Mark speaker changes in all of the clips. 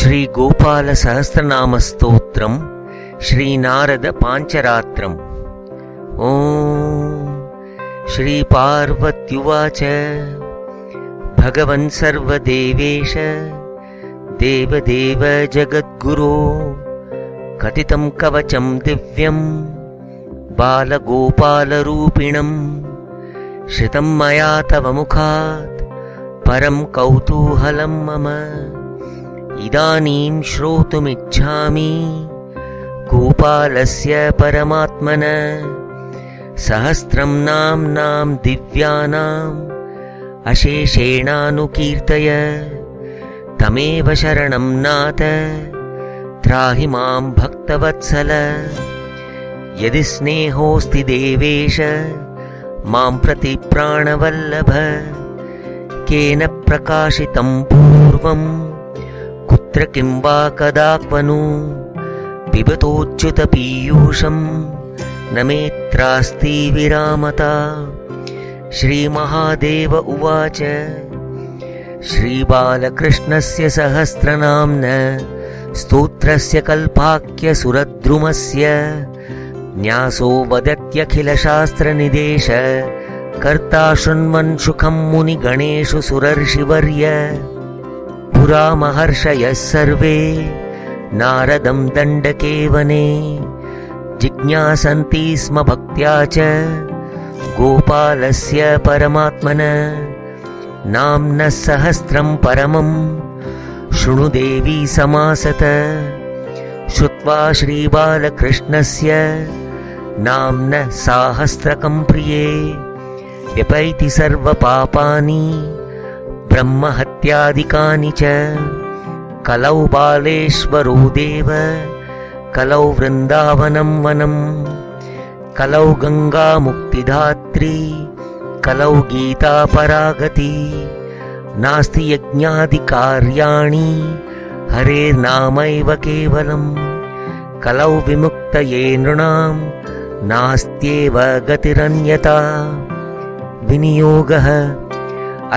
Speaker 1: ಶ್ರೀ ಗೋಪಾಲ ಸಹಸ್ರನಾಮ ಸ್ತೋತ್ರಂ ಶ್ರೀ ನಾರದ ಪಾಂಚರಾತ್ರಂ. ಓಂ ಶ್ರೀ ಪಾರ್ವತ್ಯುವಾಚ ಭಗವನ್ ಸರ್ವದೇವೇಶ ದೇವದೇವ ಜಗದ್ಗುರೋ ಕಥಿತಂ ಕವಚಂ ದಿವ್ಯಂ ಬಾಲಗೋಪಾಲರೂಪಿಣಂ ಶ್ರುತಂ ಮಯಾ ತವ ಮುಖಾತ್ ಪರಂ ಕೌತೂಹಲಂ ಮಮ ಇದಾನೀಂ ಶ್ರೋತುಮಿಚ್ಛಾಮಿ ಗೋಪಾಲಸ್ಯ ಪರಮಾತ್ಮನ ಸಹಸ್ರಂ ನಾಮ್ನಾಂ ದಿವ್ಯಾನಾಂ ಅಶೇಷೇಣಾನುಕೀರ್ತಯ ತಮೇವ ಶರಣಂ ನಾಥ ತ್ರಾಹಿ ಮಾಂ ಭಕ್ತವತ್ಸಲ. ಯದಿ ಸ್ನೇಹೋಸ್ತಿ ದೇವೇಶ ಮಾಂ ಪ್ರತಿ ಪ್ರಾಣವಲ್ಲಭ ಕೇನ ಪ್ರಕಾಶಿತಂ ಪೂರ್ವಂ ಕುತ್ರ ಕಿಂ ವಾ ಕದಾಕ್ವನು ಪಿಬತೋಚ್ಯುತ ಪೀಯೂಷಂ ನ ಮೇತ್ರಾಸ್ತಿ ವಿರಾಮತಾ. ಶ್ರೀ ಮಹಾದೇವ ಉವಾಚ ಶ್ರೀ ಬಾಲಕೃಷ್ಣಸ್ಯ ಸಹಸ್ರನಾಮ್ನ ಸ್ತೋತ್ರಸ್ಯ ಕಲ್ಪಾಖ್ಯ ಸುರದ್ರುಮಸ್ಯ ನ್ಯಾಸೋ ವದತ್ಯಖಿಲಶಾಸ್ತ್ರನಿದೇಶ ಕರ್ತಾ ಶೃಣ್ವನ್ ಸುಖಂ ಮುನಿಗಣೇಶು ಸುರರ್ಷಿವರ್ಯ. ಪುರಾ ಮಹರ್ಷಯಃ ಸರ್ವೇ ನಾರದಂ ದಂಡಕೆ ವನೆ ಜಿಜ್ಞಾಸಂತಿ ಸ್ಮ ಭಕ್ತ್ಯಾ ಚ ಗೋಪಾಲಸ್ಯ ಪರಮಾತ್ಮನಃ ನಾಮ್ನಃ ಸಹಸ್ರಂ ಪರಮಂ ಶೃಣು ದೇವಿ ಸಮಾಸತಃ. ಶ್ರುತ್ವಾ ಶ್ರೀ ಬಾಲಕೃಷ್ಣಸ್ಯ ನಾಮ್ನಃ ಸಾಹಸ್ರಕಂ ಪ್ರಿಯೇ ವ್ಯಪೈತಿ ಸರ್ವ ಪಾಪಾನಿ ಬ್ರಹ್ಮ ಹತ್ಯಾದಿಕಾನಿ ಚ. ಕಲೌ ಬಾಲೇಶ್ವರೋ ದೇವ ಕಲೌ ವೃಂದಾವನಂ ವನಂ ಕಲೌ ಗಂಗಾ ಮುಕ್ತಿಧಾತ್ರಿ ಕಲೌ ಗೀತಾ ಪರಾಗತಿ. ನಾಸ್ತಿ ಯಜ್ಞಾದಿ ಕಾರ್ಯಾಣಿ ಹರೇರ್ನಾಮೈವ ಕೇವಲಂ ಕಲೌ ವಿಮುಕ್ತಯೇ ನೃಣಾಂ ನಾಸ್ತ್ಯೇವ ಗತಿರನ್ಯತಾ. ವಿನಿಯೋಗಃ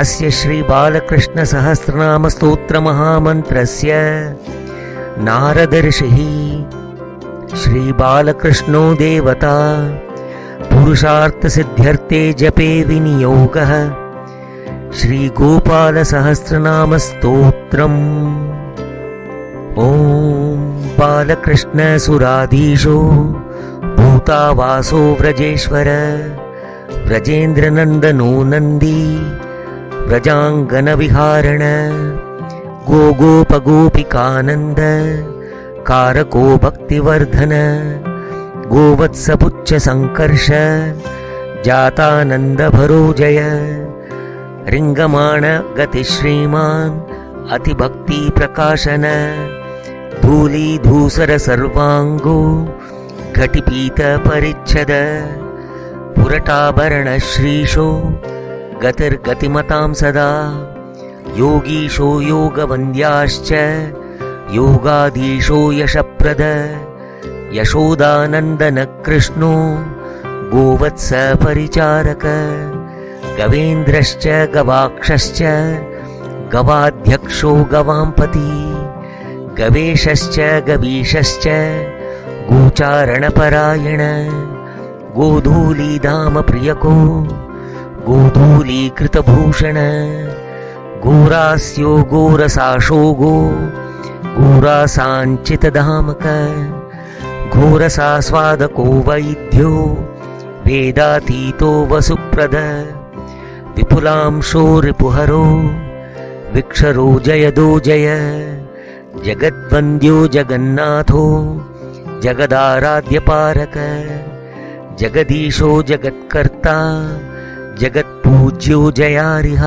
Speaker 1: ಅಸ್ಯ ಶ್ರೀ ಬಾಲಕೃಷ್ಣ ಸಹಸ್ರನಾಮ ಸ್ತೋತ್ರ ಮಹಾಮಂತ್ರಸ್ಯ ನಾರದರ್ಷಿಃ ಶ್ರೀ ಬಾಲಕೃಷ್ಣೋ ದೇವತಾ ಪುರುಷಾರ್ಥ ಸಿದ್ಧ್ಯರ್ಥೇ ಜಪೇ ವಿನಿಯೋಗಃ. ಶ್ರೀ ಗೋಪಾಲ ಸಹಸ್ರನಾಮ ಸ್ತೋತ್ರಂ. ಓಂ ಬಾಲಕೃಷ್ಣ ಸುರಾಧೀಶೋ ಭೂತಾವಾಸೋ ವ್ರಜೇಶ್ವರ ವ್ರಜೇಂದ್ರನಂದನೋ ನಂದಿ ವ್ರಜಾಂಗನ ವಿಹಾರಣ ಗೋಗೋಪಗೋಪಿಕಾನಂದ ಕಾರಕೋ ಭಕ್ತಿವರ್ಧನ ಗೋವತ್ಸಪುಚ್ಚ ಸಂಕರ್ಷ ಜಾತಾನಂದ ಭರೋ ಜಯ. ರಿಂಗಮಾಣ ಗತಿ ಶ್ರೀಮಾನ್ ಅತಿಭಕ್ತಿ ಪ್ರಕಾಶನ ಧೂಲೀಧೂಸರ ಸರ್ವಾಂಗೋ ಘಟಿಪೀತ ಪರಿಚ್ಛದ ಪುರಟಾಭರಣ ಶ್ರೀಶೋ ಗತಿರ್ಗತಿಮತಾಂ ಸದಾ. ಯೋಗೀಶೋ ಯೋಗವಂದ್ಯಾಶ್ಚ ಯೋಗಾಧೀಶೋ ಯಶಪ್ರದ ಯಶೋದಾನಂದನ ಕೃಷ್ಣೋ ಗೋವತ್ಸ ಪರಿಚಾರಕ. ಗವೇಂದ್ರಶ್ಚ ಗವಾಕ್ಷಶ್ಚ ಗವಾಧ್ಯಕ್ಷೋ ಗವಾಂಪತಿ ಗವೇಶಶ್ಚ ಗವೀಶಶ್ಚ ಗೋಚಾರಣಪರಾಯಣ ಗೋಧೂಲಿಧಾಮ ಪ್ರಿಯಕೋ ಗೋಧೂಲೀಕೃತಭೂಷಣ ಘೋರಾಸ್ಯೋ ಘೋರಸಾಶೋ ಘೋರಾಸಾಂಚಿತಧಾಮಕ ಘೋರಸಾಸ್ವಾದಕೋ ವೈದ್ಯೋ ವೇದಾತೀತೋ ವಸುಪ್ರದ ವಿಪುಲಾಂಶೋ ರಿಪುಹರೋ ವಿಕ್ಷರೋ ಜಯದೋ ಜಯ. ಜಗದ್ವಂದ್ಯೋ ಜಗನ್ನಾಥೋ ಜಗದಾರಾಧ್ಯಪಾರಕ ಜಗದೀಶೋ ಜಗತ್ಕರ್ತಾ ಜಗತ್ಪೂಜ್ಯೋ ಜಯಾರಿಹ.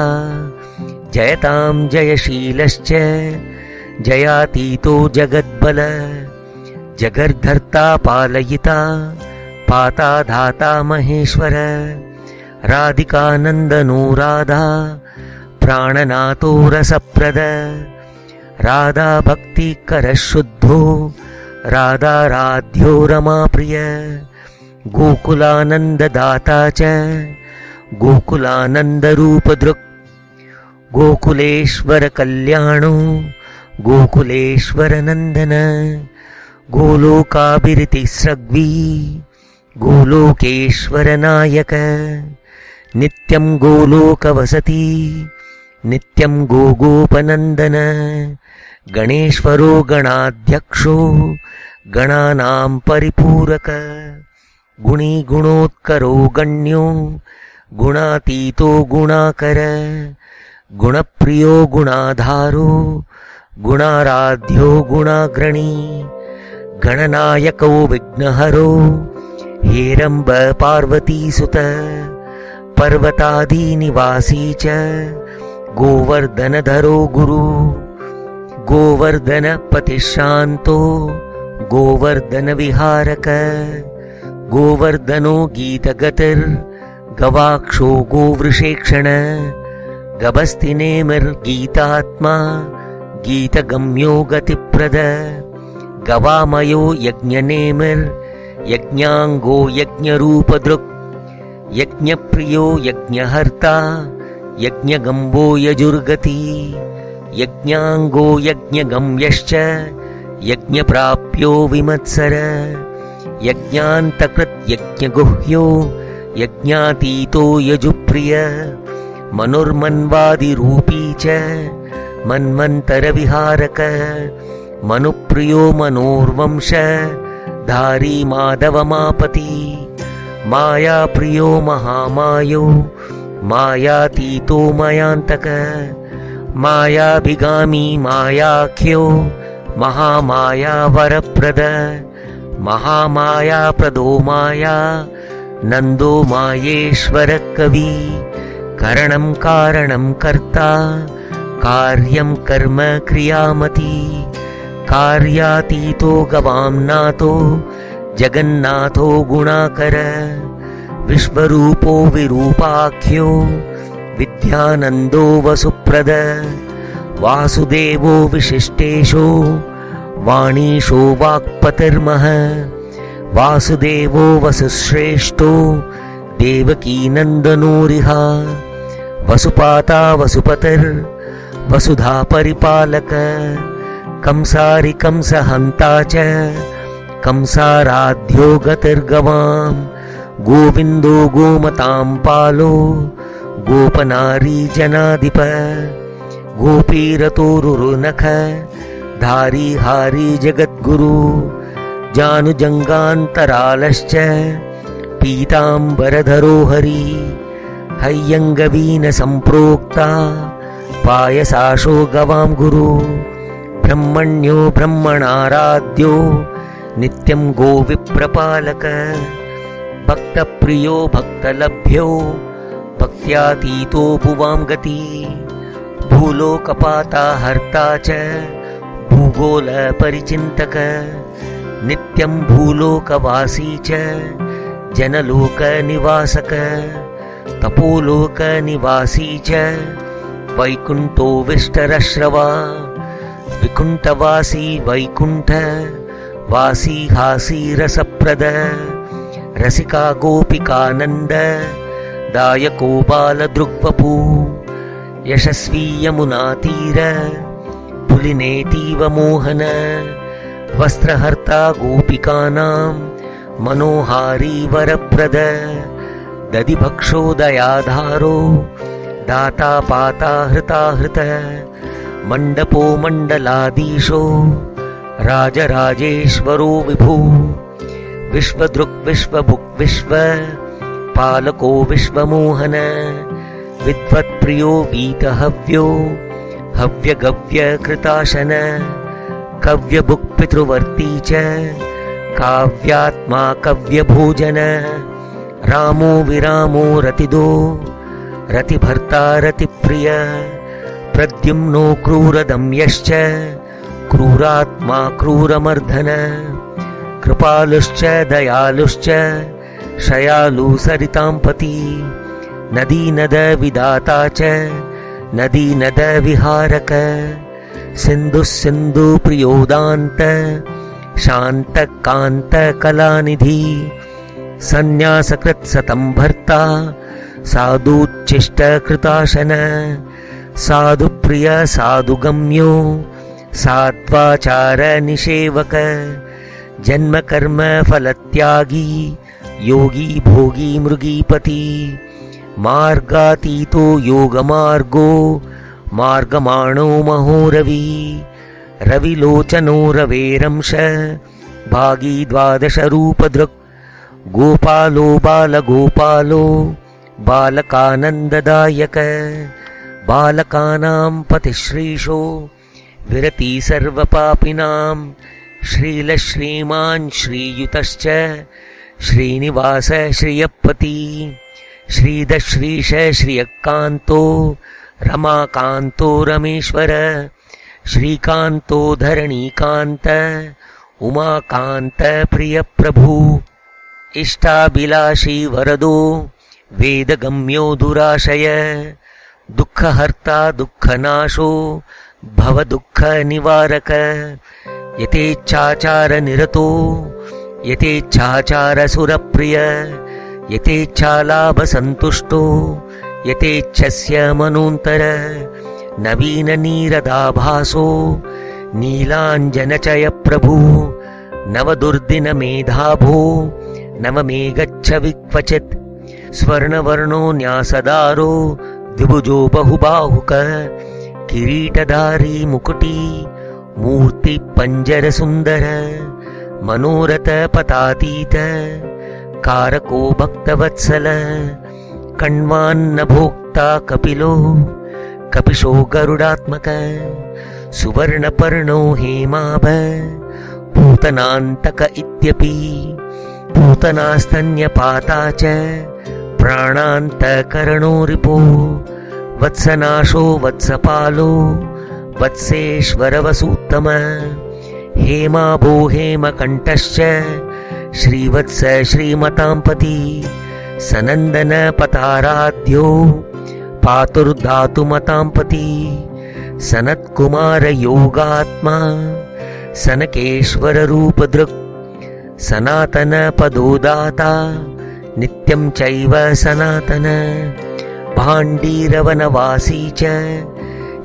Speaker 1: ಜಯತಾಂ ಜಯಶೀಲಶ್ಚ ಜಯಾತೀತೋ ಜಗದ್ಬಲ ಜಗರ್ಧರ್ತಾ ಪಾಲಯಿತಾ ಪಾತಾ ಧಾತಾ ಮಹೇಶ್ವರ. ರಾಧಿಕಾನಂದನೋ ರಾಧಾ ಪ್ರಾಣನಾಥೋ ರಸಪ್ರದ ರಾಧಾ ಭಕ್ತಿಕರ ಶುದ್ಧೋ ರಾಧಾರಾಧ್यो ರಮಾಪ್ರಿಯ. ಗೋಕುಲಾನಂದದಾತಾ ಚ ಗೋಕುಲಾನಂದರೂಪದೃಕ್ ಗೋಕುಲೇಶ್ವರ ಕಲ್ಯಾಣೋ गोकुलेश्वरनन्दन गोलोकाभिरतिस्रग्वी गोलोकेश्वरनायक नित्यं गोलोकवसति नित्यं गोगोपनन्दन गणेश्वरो गणाध्यक्षो गणानां परिपूरक गुणी गुणोत्करो गण्यो गुणातीतो गुणाकर गुणप्रियो गुणाधारो गुणाराध्यो गुणाग्रणी गणनायको विघ्नहरो हेरम्ब पार्वतीसुत पर्वतादिनिवासी च गोवर्धनधरो गुरु गोवर्धनपतिशान्तो गोवर्धनविहारक गोवर्धनो गीतगतिर्गवाक्षो गोवृषेक्षण गभस्तिनेमिर्गीतात्मा गीतगम्यो गतिप्रद गवामयो यज्ञनेमिर्यज्ञाङ्गो यज्ञरूपदृक् यज्ञप्रियो यज्ञहर्ता यज्ञगम्बो यजुर्गति यज्ञाङ्गो यज्ञगम्यश्च यज्ञप्राप्यो विमत्सर यज्ञान्तकृत् यज्ञगुह्यो यज्ञातीतो यजुप्रिय मनुर्मन्वादिरूपी च मन्वन्तरविहारक मनुप्रियो मनोर्वंश धारी माधवमापति मायाप्रियो महामायो मायातीतो मयान्तक मायाभिगामी मायाख्यो महामायावरप्रद महामायाप्रदो माया नन्दो मायेश्वर कवि करणं कारणं कर्ता कार्यं कर्म क्रियामती कार्यातीतो गवांनाथो जगन्नाथो गुणाकर विश्वरूपो विरूपाख्यो विद्यानन्दो वसुप्रद वासुदेवो विशिष्टेशो वाणीशो वाक्पतिर्मः वासुदेवो वसुश्रेष्ठो देवकीनन्दनोरिहा वसुपाता वसुपतिर्वसुधा परिपालक कंसारि कंसहन्ता च कंसाराध्यो गतिर्गवां गोविन्दो गोमतां पालो गोपनारी जनाधिप गोपीरतोरुनख धारी हारी जगद्गुरु जानुजङ्गान्तरालश्च पीताम्बरधरो हरि हय्यङ्गवीनसम्प्रोक्ता पायसाशो गवां गुरु ब्रह्मण्यो ब्रह्मणाराध्यो नित्यं गोविप्रपालक भक्तप्रियो भक्तलभ्यो भक्त्यातीतो भुवां गति भूलोकपाता हर्ता च भूगोलपरिचिन्तक नित्यं भूलोकवासी च जनलोकनिवासक तपोलोकनिवासी च वैकुण्ठो विष्टरश्रवा विकुण्ठवासी वैकुण्ठ वासी हासी रसप्रद रसिका गोपिकानन्द दायको बालदृग्वपु यशस्वी यमुनातीर पुलिनेतीव मोहन वस्त्रहर्ता गोपिकानां मनोहारी वरप्रद दधिभक्षो दयाधारो दाता पाता हृता हृत मण्डपो मण्डलाधीशो राजराजेश्वरो विभु विश्वदृक् विश्वभुक् विश्व पालको विश्वमोहन विद्वत्प्रियो वीतहव्यो हव्यगव्यकृताशन कव्यभुक् पितृवर्ती च काव्यात्मा कव्यभोजन रामो विरामो रतिदो रतिभर्ता रतिप्रिय प्रद्युम्नो क्रूरदम्यश्च क्रूरात्मा क्रूरमर्दन कृपालुश्च दयालुश्च शयालु सरितां पति नदीनद विदाता च नदीनद विहारक सिन्धुः सिन्धुप्रियोदान्त शान्तकान्तकलानिधि सन्न्यासकृत्सतं भर्ता साधूच्छिष्टकृताशन साधुप्रिय साधुगम्यो सात्वाचार निषेवक जन्म कर्म फलत्यागी योगी भोगी मृगीपति मार्गातीतो योगमार्गो मार्गमाणो महोरवी रविलोचनो रवेरंश भागी द्वादश रूपदृक् गोपालो बालगोपालो बालकानन्ददायक बालकानां पतिश्रीशो विरति सर्वपापिनां श्रीलश्रीमान् श्रीयुतश्च श्रीनिवास श्रियपति श्रीदश्रीश श्रियकान्तो रमाकान्तो रमेश्वर श्रीकान्तो धरणीकान्त उमाकान्त प्रियप्रभु इष्टाभिलाषी वरदो वेदगम्यो दुराशय दुःखहर्ता दुःखनाशो भवदुःखनिवारक यथेच्छाचार निरतो यथेच्छाचार सुरप्रिय यथेच्छालाभसन्तुष्टो यथेच्छस्य मनोन्तर नवीननीरदाभासो नीलाञ्जनचय प्रभु नवदुर्दिनमेधाभो नवमेघच्छ विक्वचित् स्वर्णवर्णो न्यासदारो द्विभुजो बहुबाहुक किरीटधारी मुकुटी मूर्ति पंजर सुंदर मनोरथ पतातीत कारको भक्तवत्सल कण्वान्न भोक्ता कपिलो कपिशो गरुडात्मक सुवर्णपर्णो हेमाभ पूतनान्तक इत्यपि पूतनास्तन्यपाता च प्राणान्तकरणो रिपो वत्सनाशो वत्सपालो वत्सेश्वरवसूत्तम हेमाभो हेमकण्ठश्च श्रीवत्स श्रीमतांपति सनन्दन पताराध्यो पातुर्धातुमतांपति सनत्कुमार योगात्मा सनकेश्वर रूपदृक् सनातन पदोदाता नित्यं चैव सनातन भाण्डीरवनवासी च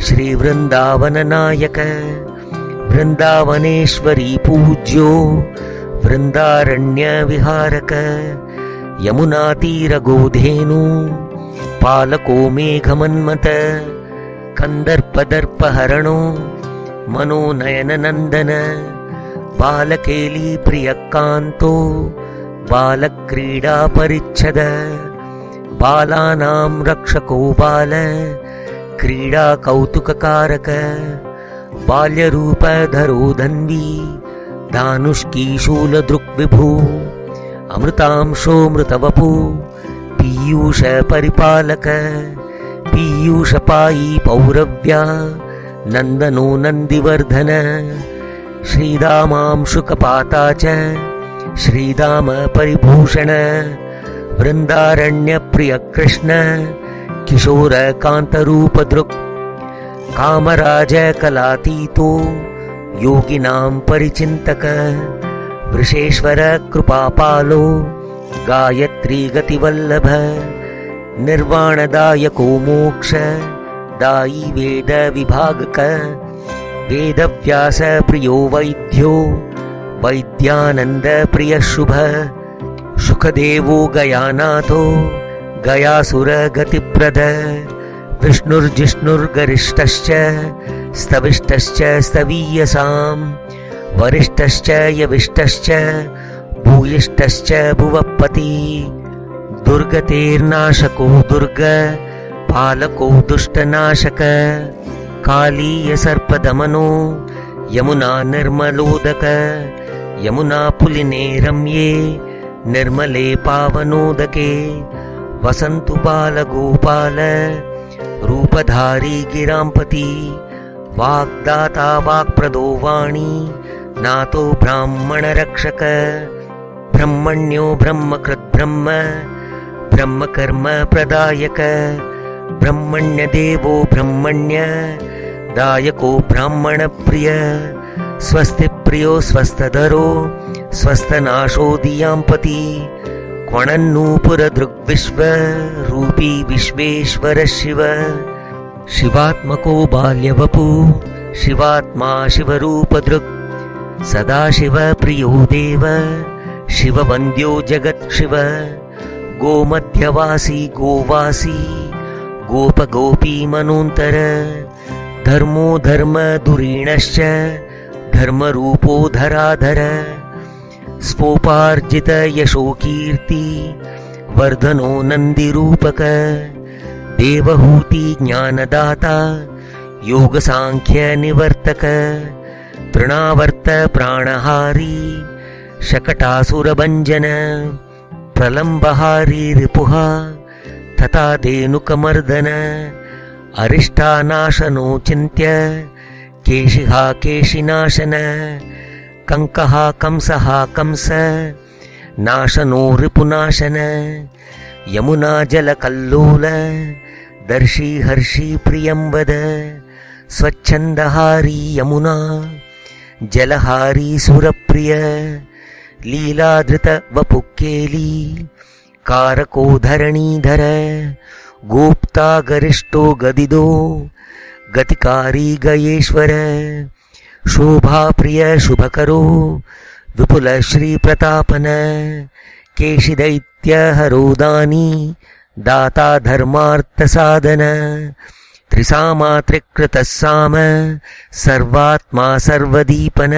Speaker 1: श्रीवृन्दावननायक वृन्दावनेश्वरी पूज्यो वृन्दारण्यविहारक यमुनातीरगोधेनु पालको मेघमन्मथ कन्दर्पदर्पहरणो मनोनयननन्दन बालकेली प्रियकान्तो बालक्रीडापरिच्छद बालानां रक्षको बाल क्रीडा कौतुककारक बाल्यरूपधरो धन्वी धानुष्की शूलदृक्विभु अमृतांशो मृतवपु पीयूष परिपालक पीयूषपायी पौरव्या नन्दनो नन्दिवर्धन श्रीदामांशुकपाता च श्रीदाम परिभूषण वृन्दारण्यप्रिय कृष्ण किशोरकान्तरूपदृक् कामराज कलातीतो योगिनां परिचिन्तक वृषेश्वर कृपापालो गायत्री गतिवल्लभ निर्वाणदायको मोक्ष दायी वेद विभागक वेदव्यास प्रियो वैद्यो वैद्यानंद प्रिय शुभ सुखदेवो गयानाथो गयासुर गतिप्रद विष्णुर्जिष्णुर्गरिष्ठश्च स्तविष्ठश्च स्तवीयसां वरिष्ठश्च यविष्ठश्च भूयिष्ठश्च भुवपति दुर्गतेर्नाशको दुर्ग पालको दुष्टनाशक कालीय सर्पदमनो यमुना निर्मलोदक यमुना पुलिने रम्ये निर्मले पावनोदके वसन्तु बालगोपाल रूपधारी गिरांपति वाग्दाता वाक्प्रदो वाणी नातो ब्राह्मण रक्षक ब्रह्मण्यो ब्रह्मकृत् ब्रह्म ब्रह्मकर्म प्रदायक ब्रह्मण्य देवो ब्रह्मण्य दायको ब्राह्मण प्रिय स्वस्ति प्रियो स्वस्थधरो स्वस्थनाशो दियांपति क्वणन्नूपुरदृग्विश्व रूपी विश्वेश्वर शिव शिवात्मको बाल्यवपु ಶಿವಾತ್ಮ ಶಿವರೂಪದೃಕ್ ಸದಾಶಿವಪ್ರಿಯೋ ದೇವ ಶಿವವಂದ್ಯೋ ಜಗತ್ಶಿವ ಗೋಮಧ್ಯವಾಸಿ ಗೋವಾಸಿ ಗೋಪಗೋಪೀಮನೋಂತರ ಧರ್ಮೋ ಧರ್ಮಧುರೀಣಶ್ಚ ಧರ್ಮರೂಪೋ ಧರಾಧರ ಸ್ವೋಪಾರ್ಜಿತ ಯಶೋ ಕೀರ್ತಿ ವರ್ಧನೋ ನಂದಿರೂಪಕ ದೇವಹೂತಿ ಜ್ಞಾನದಾತ ಯೋಗ ಸಾಂಖ್ಯ ನಿವರ್ತಕ ತೃಣಾವರ್ತ ಪ್ರಾಣಹಾರಿ ಶಕಟಾಸುರಭಂಜನ ಪ್ರಲಂಬಹಾರಿ ರಿಪುಃ ತಥಾ ಧೇನುಕಮರ್ದನ ಅರಿಷ್ಟಾನಾಶನೋ ಚಿಂತ್ಯ ಕೇಶಿಃ ಕೇಶಿನಾಶನ ಕಂಕಃ ಕಂಸಃ ಕಂಸ ನಾಶನೋ ರಿಪುನಾಶನ ಯಮುನಾ ಜಲಕಲ್ಲೋಲ ದರ್ಶಿ ಹರ್ಷಿ ಪ್ರಿಯಂವದ ಸ್ವಚ್ಛಂದಹಾರಿ ಯಮುನಾ ಜಲಹಾರಿ ಸುರಪ್ರಿಯ ಲೀಲಾಧೃತ ವಪುಕ್ಕೇಲಿ ಕಾರಕೋ ಧರಣೀಧರ ಗೋಪ್ತಾ ಗರಿಷ್ಠೋ ಗದಿದೋ ಗತಿಕಾರಿ ಗಯೇಶ್ವರ ಶೋಭಾಪ್ರಿಯ ಶುಭಕರೋ ವಿಪುಲ ಶ್ರೀ ಪ್ರತಾಪನ ಕೇಶಿದೈತ್ಯ ಹರೋದಾನಿ दाता धर्मार्थ साधन त्रिसामा त्रिकृतः साम सर्वात्मा सर्वदीपन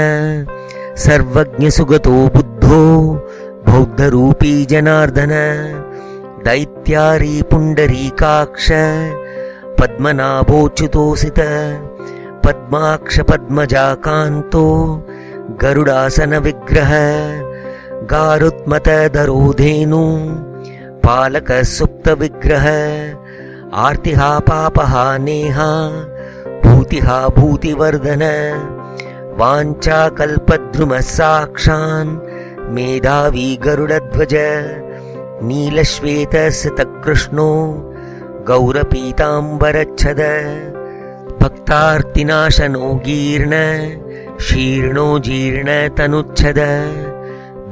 Speaker 1: सर्वज्ञ सुगतो बुद्धो बौद्धरूपी जनार्दन दैत्यारी पुण्डरीकाक्ष पद्मनाभोच्युतोसित पद्माक्ष पद्मजाकान्तो गरुडासन विग्रह गारुत्मतधरो धेनु पालक सुप्त विग्रह आर्तिहा पापहा नेहा भूतिहा भूतिवर्धन वाञ्छा कल्पद्रुमः साक्षान् मेधावी गरुडध्वज नीलश्वेतसितकृष्णो गौरपीताम्बरच्छद भक्तार्तिनाशनो गीर्ण शीर्णो जीर्णतनुच्छद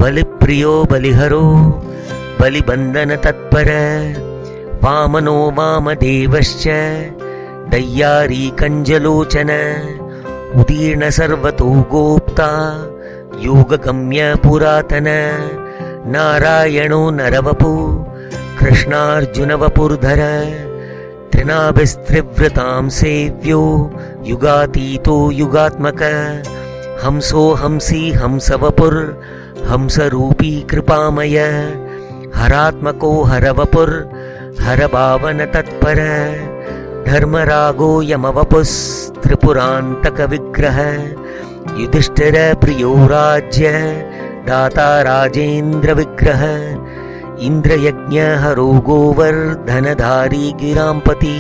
Speaker 1: बलिप्रियो बलिहरो बलिबंधन तत्पर वामनो वामदेवश्च दय्यारी कंजलोचन उदीर्ण सर्वतो गोप्ता योगगम्य पुरातन नारायणो नरवपु कृष्णार्जुन वपुर्धर त्रिनाभिस्त्रिव्रतां सेव्यो युगातीतो युगात्मक हंसो हंसी हंसवपुर् हंसरूपी कृपामय हरात्मको हरवपुर् हरभावन तत्पर धर्मरागो यमवपुस्त्रिपुरान्तक विग्रह युधिष्ठिर प्रियो राज्य दाता राजेन्द्र विग्रह इंद्रयज्ञ हरो गोवर्धनधारी गिरांपति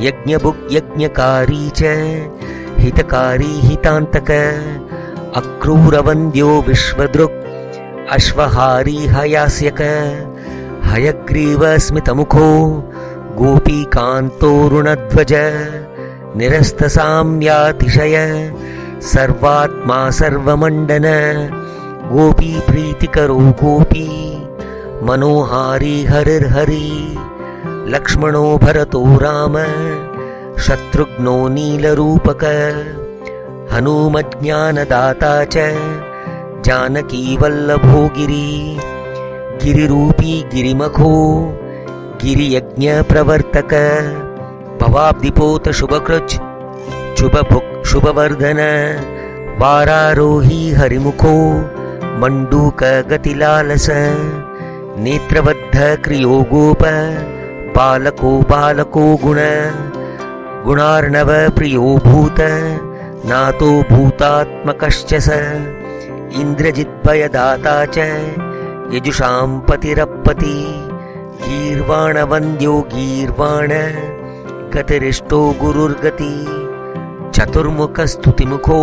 Speaker 1: यज्ञभुक् यज्ञकारी च हितकारी हितान्तक अक्रूरवन्द्यो विश्वदृक् अश्वहारी हयास्यक हयग्रीव स्मितमुखो गोपीकान्तोरुणध्वज निरस्तसाम्यातिशय सर्वात्मा सर्वमण्डन गोपीप्रीतिकरो गोपी मनोहारी हरिर्हरि लक्ष्मणो भरतो राम शत्रुघ्नो नीलरूपक हनुमज्ञानदाता च जानकी वल्लभो गिरि गिरिरूपी गिरिमखो गिरियज्ञ प्रवर्तक भवाब्धिपोत शुभकृच शुभभुक् शुभवर्धन वारारोही हरिमुखो मंडूक गतिलालस नेत्रबद्ध क्रियो गोप बालको बालको गुण गुणार्णव प्रियो भूत नातो भूतात्मकश्च स इंद्रजिद्भयदाता च यजुषां पतिरप्पति गीर्वाणवन्द्यो गीर्वाण गतिरिष्टो गुरुर्गति चतुर्मुखस्तुतिमुखो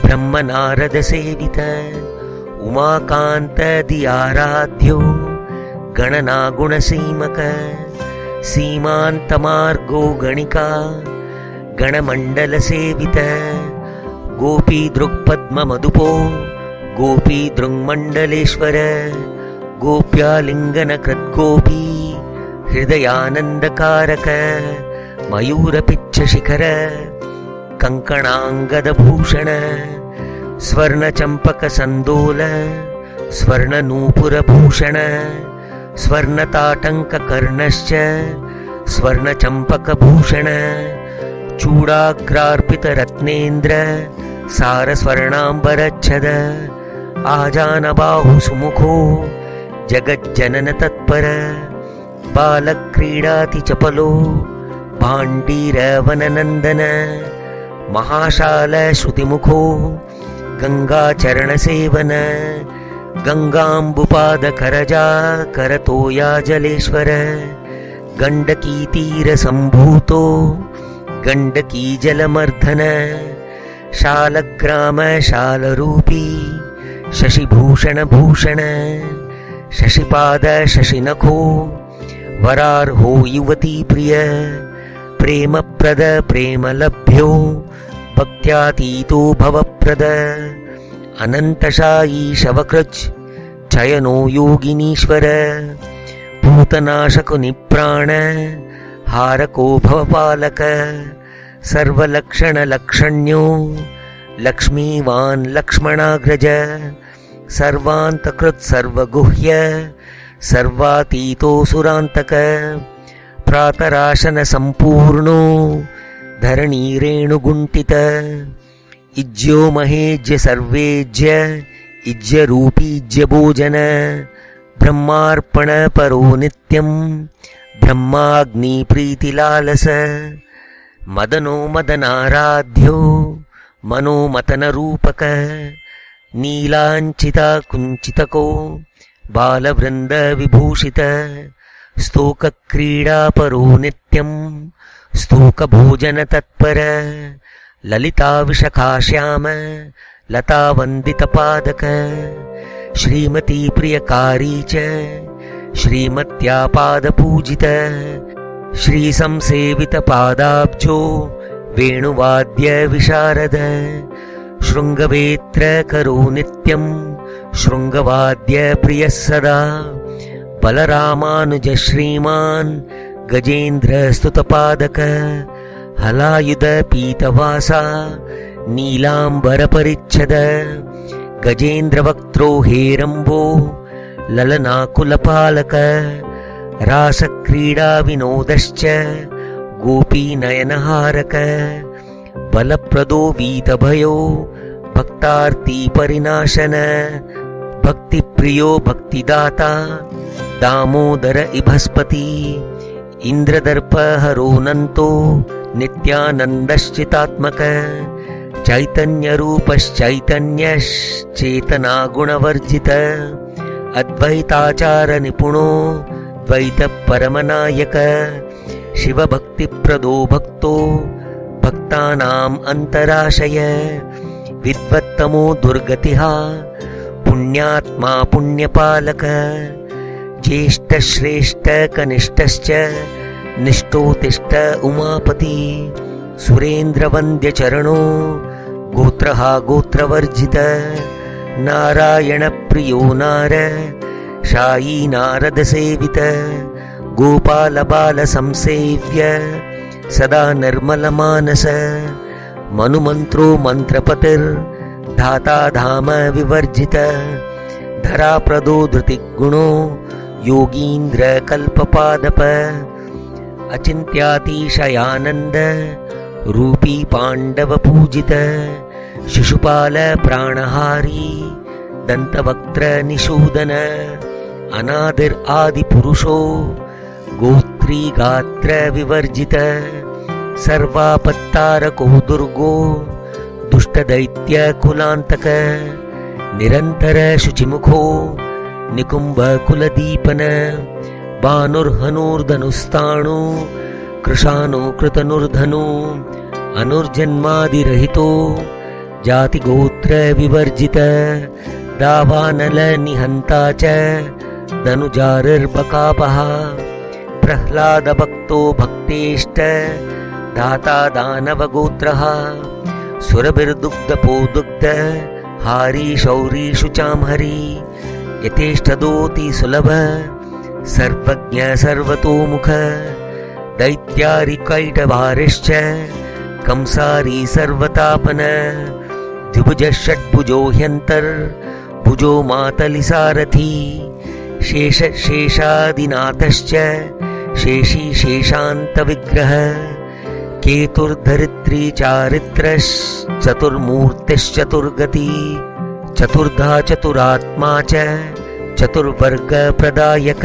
Speaker 1: ब्रह्मनारदसेवित उमाकान्तदियाराध्यो गणनागुणसीमक सीमान्तमार्गो गणिका गणमण्डलसेवित गोपीदृक्पद्ममधुपो गोपीदृङ्मण्डलेश्वर गोप्यालिङ्गनकृद्गोपी हृदयानन्दकारक मयूरपिच्छशिखर ಕಂಕಣಾಂಗದಭೂಷಣ ಸ್ವರ್ಣಚಂಪಕಸಂದೋಲ ಸ್ವರ್ಣನೂಪುರಭೂಷಣ ಸ್ವರ್ಣತಾಟಂಕಕರ್ಣಶ್ಚ ಸ್ವರ್ಣಚಂಪಕಭೂಷಣ ಚೂಡಾಗ್ರಾರ್ಪಿತರತ್ನೇಂದ್ರ ಸಾರಸ್ವರ್ಣಾಂಬರಚ್ಛದ ಆಜಾನಬಾಹುಸುಮುಖೋ ಜಗಜ್ಜನನ ತತ್ಪರ ಬಾಲಕ್ರೀಡಾತಿ ಚಪಲೋ ಭಾಂಡೀರವನನಂದನ ಮಹಾಶಾಲ ಶ್ರುತಿಮುಖೋ ಗಂಗಾಚರಣಸೇವನ ಗಂಗಾಂಬುಪಾದಕರಜಾ ಕರತೋಯಾ ಜಲೇಶ್ವರ ಗಂಡಕೀತೀರಸಂಭೂತೋ ಗಂಡಕೀ ಜಲಮರ್ಧನ ಶಾಲಗ್ರಾಮ ಶಾಲರೂಪಿ ಶಶಿಭೂಷಣಭೂಷಣ ಶಶಿಪಾದ ಶಶಿನಖೋ ವರಾರ್ಹೋ ಯುವತೀ ಪ್ರಿಯ ಪ್ರೇಮಪ್ರದ ಪ್ರೇಮಲಭ್ಯೋ ಭಕ್ತ್ಯಾತೀತೋ ಭವಪ್ರದ ಅನಂತಶಾಯೀ ಶವಕೃಚ್ ಚಯನೋ ಯೋಗಿನೀಶ್ವರ ಭೂತನಾಶಕು ನಿಪ್ರಾಣ ಹಾರಕೋ ಭವಪಾಲಕ ಸರ್ವಲಕ್ಷಣಲಕ್ಷಣ್ಯೋ ಲಕ್ಷ್ಮೀವಾನ್ ಲಕ್ಷ್ಮಣಾಗ್ರಜ ಸರ್ವಾಂತಕೃತ್ ಸರ್ವಗುಹ್ಯ ಸರ್ವಾತೀತೋ ಸುರಾಂತಕ ಪ್ರಾತರಾಶನ ಸಂಪೂರ್ಣೋ ಧರಣೀರೇಣುಗುಂಟಿತ ಇಜ್ಯೋ ಮಹೇಜ್ಯ ಸರ್ವೇಜ್ಯ ಇಜ್ಯರೂಪೀಜ್ಯ ಭೋಜನ ಬ್ರಹ್ಮಾರ್ಪಣ ಪರೋ ನಿತ್ಯಂ ಬ್ರಹ್ಮಾಗ್ನಿ ಪ್ರೀತಿಲಾಲಸ ಮದನೋ ಮದನಾರಾಧ್ಯ ಮನೋಮತನರೂಪಕ ನೀಲಾಂಚಿತ ಕುಂಚಿತಕೋ ಬಾಲವೃಂದ ವಿಭೂಷಿತ ಸ್ತೋಕ ಕ್ರೀಡಾ ಪರೋ ನಿತ್ಯಂ ಸ್ತೋಕ ಭೋಜನ ತತ್ಪರ ಲಲಿತಾ ವಿಶಖಾ ಶ್ಯಾಮ ಲತಾ ವಂದಿತ ಪಾದಕ ಶ್ರೀಮತಿ ಪ್ರಿಯಕಾರಿ ಚ ಶ್ರೀಮತ್ಯಾ ಪಾದ ಪೂಜಿತ ಶ್ರೀ ಸಂಸೇವಿತ ಪಾದಾಬ್ಜೋ ವೇಣುವಾದ್ಯ ವಿಶಾರದ ಶೃಂಗವೇತ್ರ ಕರೋ ನಿತ್ಯಂ ಶೃಂಗವಾದ್ಯ ಪ್ರಿಯ ಸದಾ ಬಲರಾಮಾನುಜ ಶ್ರೀಮಾನ್ ಗಜೇಂದ್ರ ಸ್ತುತಪಾದಕ ಹಲಾಯುಧ ಪೀತವಾಸ ನೀಲಾಂಬರ ಪರಿಚ್ಛದ ಗಜೇಂದ್ರ ವಕ್ತ್ರೋ ಹೇರಂಬೋ ಲಲನಾಕುಲಪಾಲಕ ರಾಸಕ್ರೀಡಾ ವಿನೋದಶ್ಚ ಗೋಪೀನಯನಹಾರಕ ಬಲಪ್ರದೋ ವೀತಭಯೋ ಭಕ್ತಾರ್ತಿ ಪರಿನಾಶನ ಭಕ್ತಿಪ್ರಿಯೋ ಭಕ್ತಿದಾತ ದಾಮೋದರ ಇಭಸ್ಪತಿ ಇಂದ್ರದರ್ಪ ಹರೋನಂತೋ ನಿತ್ಯಾನಂದಶ್ಚಿತಾತ್ಮಕ ಚೈತನ್ಯರೂಪಶ್ಚೈತನ್ಯಶ್ಚೇತನಾ ಗುಣವರ್ಜಿತ ಅದ್ವೈತಾಚಾರ ನಿಪುಣೋ ದ್ವೈತ ಪರಮನಾಯಕ ಶಿವಭಕ್ತಿಪ್ರದೋ ಭಕ್ತೋ ಭಕ್ತಾನಾಂ ಅಂತರಾಶಯ ವಿದ್ವತ್ತಮೋ ದುರ್ಗತಿಃ ಪುಣ್ಯಾತ್ಮಾ ಪುಣ್ಯಪಾಲಕ ಜ್ಯೇಷ್ಠ ಶ್ರೇಷ್ಠ ಕನಿಷ್ಠಶ್ಚ ನಿಷ್ಠೋತಿಷ್ಠ ಉಮಾಪತಿ ಸುರೇಂದ್ರವಂದ್ಯ ಚರಣೋ ಗೋತ್ರಃ ಗೋತ್ರವರ್ಜಿತ ನಾರಾಯಣ ಪ್ರಿಯೋ ನಾರ ಶಾಯೀ ನಾರದ ಸೇವಿತ ಗೋಪಾಲ ಬಾಲ ಸಂಸೇವ್ಯ ಸದಾ ನಿರ್ಮಲ ಮಾನಸ ಮನುಮಂತ್ರೋ ಮಂತ್ರಪತಿರ್ ಧಾತಾ ಧಾಮ ವಿವರ್ಜಿತ ಧರಾಪ್ರದೋ ಧೃತಿಗುಣೋ ಯೋಗೀಂದ್ರ ಕಲ್ಪಪಾದಪ ಅಚಿಂತ್ಯಾತಿಶಯಾನಂದ ರೂಪಿ ಪಾಂಡವ ಪೂಜಿತ ಶಿಶುಪಾಲ ಪ್ರಾಣಹಾರಿ ದಂತವಕ್ತ್ರ ನಿಷೂದನ ಅನಾದಿರ್ ಆದಿ ಪುರುಷೋ ಗೋತ್ರೀ ಗಾತ್ರ ವಿವರ್ಜಿತ ಸರ್ವಾಪತ್ತಾರಕೋ ದುರ್ಗೋ ದುಷ್ಟದೈತ್ಯ ಕುಲಾಂತಕ ನಿರಂತರ ಶುಚಿಮುಖೋ ನಿಕುಂಭ ಕುಲದೀಪನ ಭಾನುರ್ಹನೂರ್ಧನುಸ್ತಾಣು ಕೃಶಾನು ಕೃತನುರ್ಧನು ಅನುರ್ಜನ್ಮಾದಿರಹಿತೋ ಜಾತಿಗೋತ್ರ ವಿವರ್ಜಿತ ದಾವಾನಲ ನಿಹಂತಾ ಚ ಧನುಜಾರಿರ್ಬಕಾಪಃ ಪ್ರಹ್ಲಾದ ಭಕ್ತೋ ಭಕ್ತೇಷ್ಟ ದಾತಾ ದಾನವಗೋತ್ರಃ ಸುರಭಿರ್ದುಗ್ಧಪೋ ದುಗ್ಧ ಹಾರಿ ಶೌರಿ ಶುಚಾಂ ಹರಿ ಯಥೇಷ್ಟದೋತಿ ಸುಲಭ ಸರ್ವಜ್ಞ ಸರ್ವತೋಮುಖ ದೈತ್ಯಾರಿಕೈಟಭಾರಿಶ್ಚ कंसारी सर्वतापन द्विभुजः षड्भुजो ह्यन्तर्भुजो मातलिसारथी शेषादिनाथश्च शेषी शेषान्तविग्रह केतुर्धरित्री चारित्रश्चतुर्मूर्तिश्चतुर्गति चतुर्धा चतुरात्मा च चतुर्वर्गप्रदायक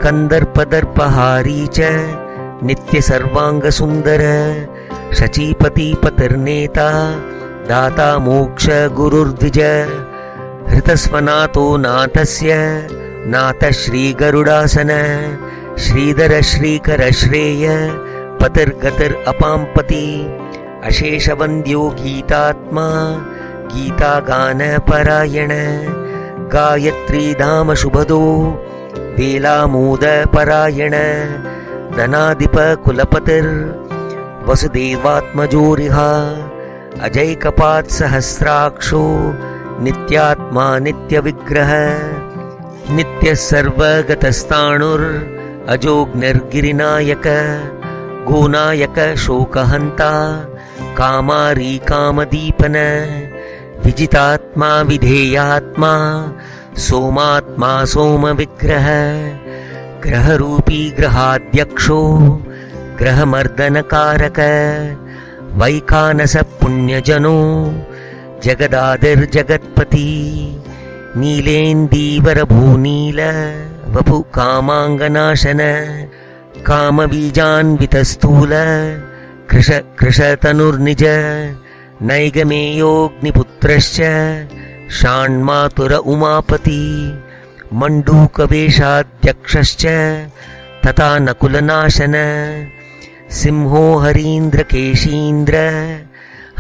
Speaker 1: कंदर्पदर्पहारी च नित्यसर्वाङ्गसुन्दर शचीपतिपतिर्नेता दाता मोक्षगुरुर्द्विज हृतस्वनातो नाथस्य नाथः श्रीगरुडासन श्रीधर श्रीकर श्रेय पतिर्गतिरपाम्पति अशेषवन्द्यो गीतात्मा गीतागानपरायण गायत्रीधाम शुभदो वेलामोदपरायण धनाधिपकुलपतिर्वसुदेवात्मजोरिहा अजैकपात्सहस्राक्षो नित्यात्मा नित्यविग्रह नित्यः सर्वगतस्ताणुर् अजोग्निर्गिरिनायक गोनायक शोकहन्ता कामारी कामदीपन विजितात्मा विधेयात्मा सोमात्मा सोमविग्रह ग्रहरूपी ग्रहाध्यक्षो ग्रहमर्दनकारक वैखानस पुण्यजनो जगदादिर्जगत्पति नीलेन्दीवरभूनील वपु कामाङ्गनाशन कामबीजान्वितस्थूल कृशतनुर्निज नैगमेयोऽग्निपुत्रश्च षाण्मातुर उमापति मण्डूकवेषाध्यक्षश्च तथा नकुलनाशन सिंहो हरीन्द्रकेशीन्द्र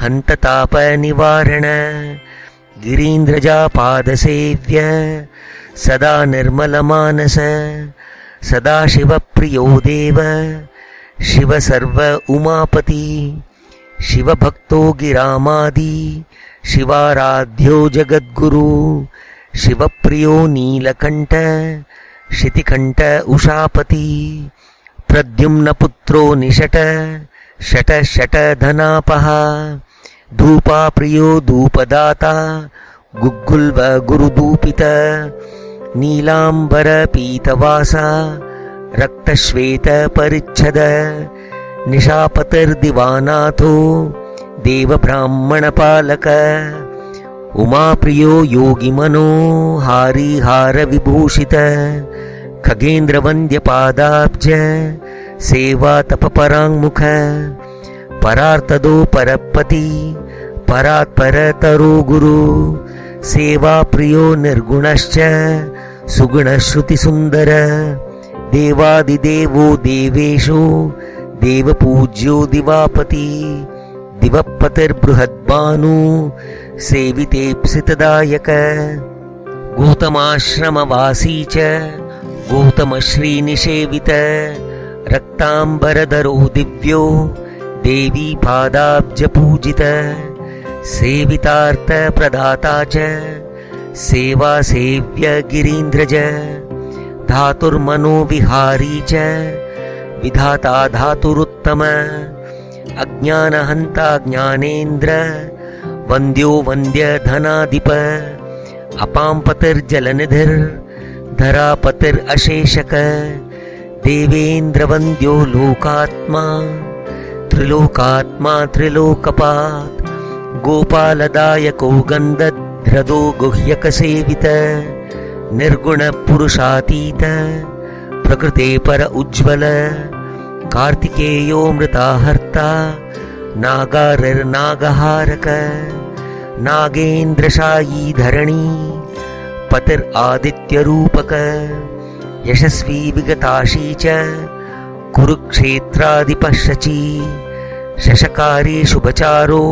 Speaker 1: हन्ततापनिवारण गिरीन्द्रजापादसेव्य सदा निर्मलमानस सदाशिवप्रियो देव शिव सर्व उमापति शिवभक्तो गिरामादि शिवाराध्यो जगद्गुरु शिवप्रियो नीलकण्ठ शितिकण्ठ उषापति प्रद्युम्नपुत्रो निषट शट धनापः धूपाप्रियो धूपदाता गुग्गुल्व गुरुदूपित नीलाम्बर पीतवासा रक्तश्वेत परिच्छद निशापतिर्दिवानाथो देवब्राह्मणपालक उमाप्रियो योगिमनो हारिहारविभूषित खगेन्द्रवन्द्यपादाब्ज सेवा तपपराङ्मुख परार्तदो परपति परात्परतरो गुरु सेवाप्रियो निर्गुणश्च सुगुणश्रुतिसुन्दर देवादिदेवो देवेषु देवपूज्यो दिवापति दिवपतिर्बृहद्भानु सेवितेप्सितदायक गौतमाश्रमवासी च गौतमश्रीनिषेवित रक्ताम्बरधरो दिव्यो देवी पादाब्जपूजित सेवितार्थप्रदाता च सेवासेव्य गिरीन्द्रज धातुर्मनोविहारी च विधाता धातुरुत्तम अज्ञानहन्ता ज्ञानेन्द्र वन्द्यो वन्द्य धनाधिप अपाम्पतिर्जलनिधिर्धरापतिरशेषक देवेन्द्रवन्द्यो लोकात्मा त्रिलोकात्मा गोपालदायको गन्धध्रदो गुह्यकसेवित निर्गुणपुरुषातीत प्रकृते पर उज्ज्वल कार्तिकेयो मृताहर्ता नागारिर्नागहारक नागेन्द्रशायी धरणी पतिरादित्यरूपक यशस्वी विगताशी च कुरुक्षेत्राधिपः शची शशकारी शुभचारो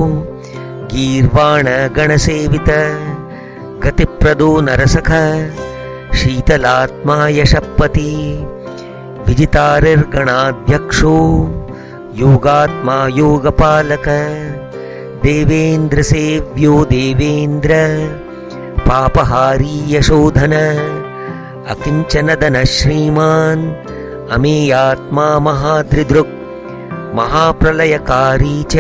Speaker 1: गीर्वाण गणसेवित गतिप्रदो नरसख शीतलात्मा यशपति विजितारिर्गणाध्यक्षो योगात्मा योगपालक देवेन्द्र सेव्यो देवेन्द्र पापहारी यशोधन अकिंचनदन श्रीमान् अमेयात्मा महाद्रिदृक् महाप्रलयकारी च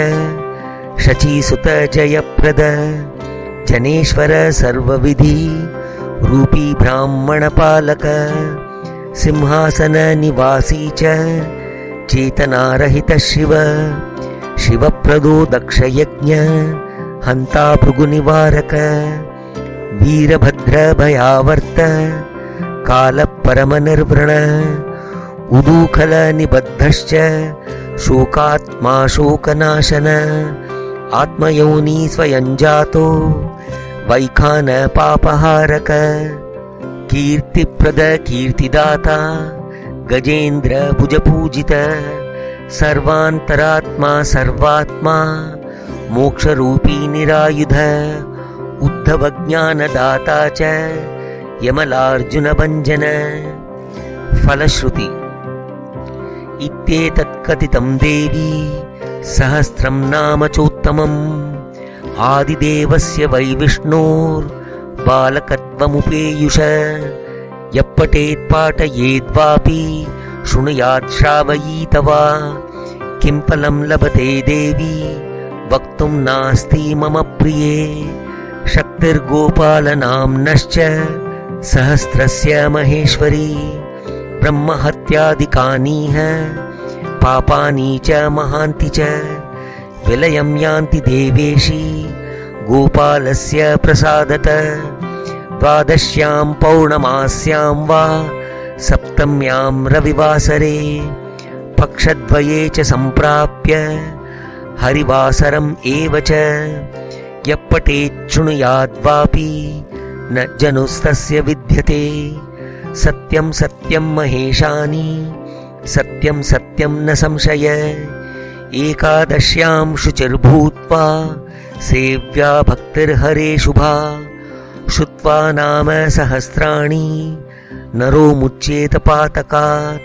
Speaker 1: शचीसुत जयप्रद जनेश्वर सर्वविधि रूपी ब्राह्मणपालक सिंहासन निवासी च चेतनारहित शिव शिवप्रदो दक्षयज्ञ हंता भृगुनिवारक वीरभद्र भयावर्त कालपरमनिर्वृण उदूखल निबद्धश्च शोकात्मा शोकनाशन आत्मयोनि स्वयं जातो वैखान पापहारक कीर्तिप्रद कीर्तिदाता गजेन्द्र भुजपूजित सर्वान्तरात्मा सर्वात्मा मोक्षरूपी निरायुध उद्धव ज्ञानदाता च यमलार्जुन भञ्जन फलश्रुति इत्येतत्कथितं देवी सहस्रं नाम चोत्तमम् आदिदेवस्य वै विष्णोर्बालकत्वमुपेयुष यः पठेत् पाठयेद्वापि शृणुयात् श्रावयीत वा किं फलं लभते देवी वक्तुं नास्ति मम प्रिये शक्तिर्गोपालनाम्नश्च सहस्रस्य महेश्वरी ब्रह्महत्यादिकानीह पापानि च महान्ति च विलयं यान्ति देवेशी गोपालस्य प्रसादत द्वादश्यां पौर्णमास्यां वा सप्तम्यां रविवासरे पक्षद्वये च सम्प्राप्य हरिवासरम् एव च यः पठेत् शृणुयाद्वापि न जनुस्तस्य विद्यते सत्यं सत्यं महेशानि सत्यं सत्यं न संशय एकादश्यां शुचिर्भूत्वा सेव्या भक्तिर्हरे शुभा श्रुत्वा नाम सहस्राणि नरो मुच्येत पातकात्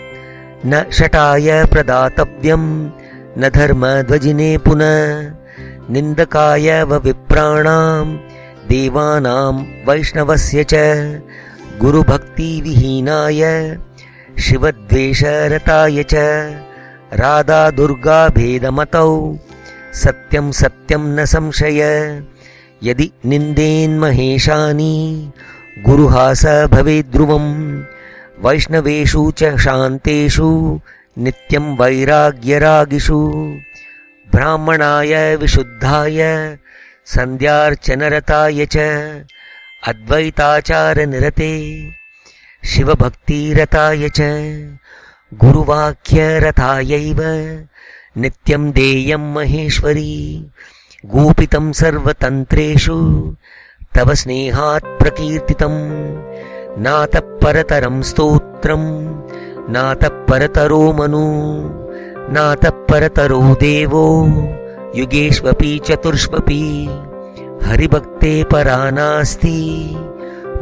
Speaker 1: न शटाय प्रदातव्यं न धर्मध्वजिने पुनः निन्दकाय विप्राणां देवानां वैष्णवस्य च गुरुभक्तिविहीनाय शिवद्वेषरताय च राधा दुर्गा भेदमतौ सत्यं सत्यं न संशय यदि निन्देन्महेशानि गुरुहास भवेद्ध्रुवं वैष्णवेषु च शान्तेषु नित्यं वैराग्यरागिषु ब्राह्मणाय विशुद्धाय सन्ध्यार्चनरताय च अद्वैताचारनिरते शिवभक्तिरताय च गुरुवाक्यरतायैव नित्यं देयं महेश्वरी गोपितं सर्वतन्त्रेषु तव स्नेहात् प्रकीर्तितं नातः परतरं स्तोत्रं नातः परतरो मनु नातः परतरो देवो युगेष्वपि चतुष्वपि हरिभक्ते परा नास्ति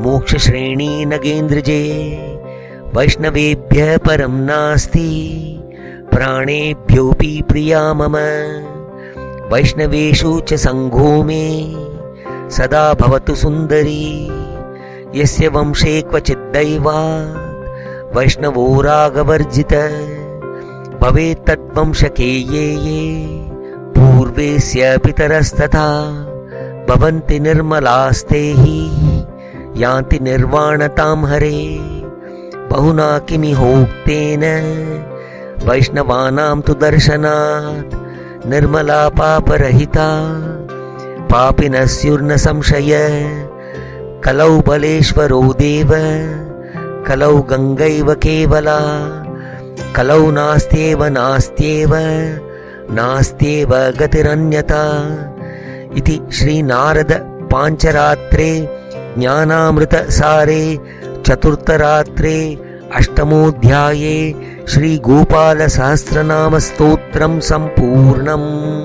Speaker 1: मोक्षश्रेणी नगेन्द्रजे वैष्णवेभ्यः परं नास्ति प्राणेभ्योऽपि प्रिया मम वैष्णवेषु च सङ्घो मे सदा भवतु सुन्दरी यस्य वंशे क्वचिद्दैवात् वैष्णवो रागवर्जित भवेत् तद्वंशके ये पूर्वेस्य पितरस्तथा भवन्ति निर्मलास्ते हि यान्ति निर्वाणतां हरे बहुना किमिहोक्तेन वैष्णवानां तु दर्शनात् निर्मला पापरहिता पापिनस्युर्न संशय कलौ बलेश्वरो देव कलौ गङ्गैव केवला कलौ नास्त्येव नास्त्येव नास्त्येव गतिरन्यथा इति श्रीनारद पाञ्चरात्रे ज्ञानामृतसारे चतुर्थरात्रे अष्टमोऽध्याये श्रीगोपालसहस्रनामस्तोत्रं सम्पूर्णम्।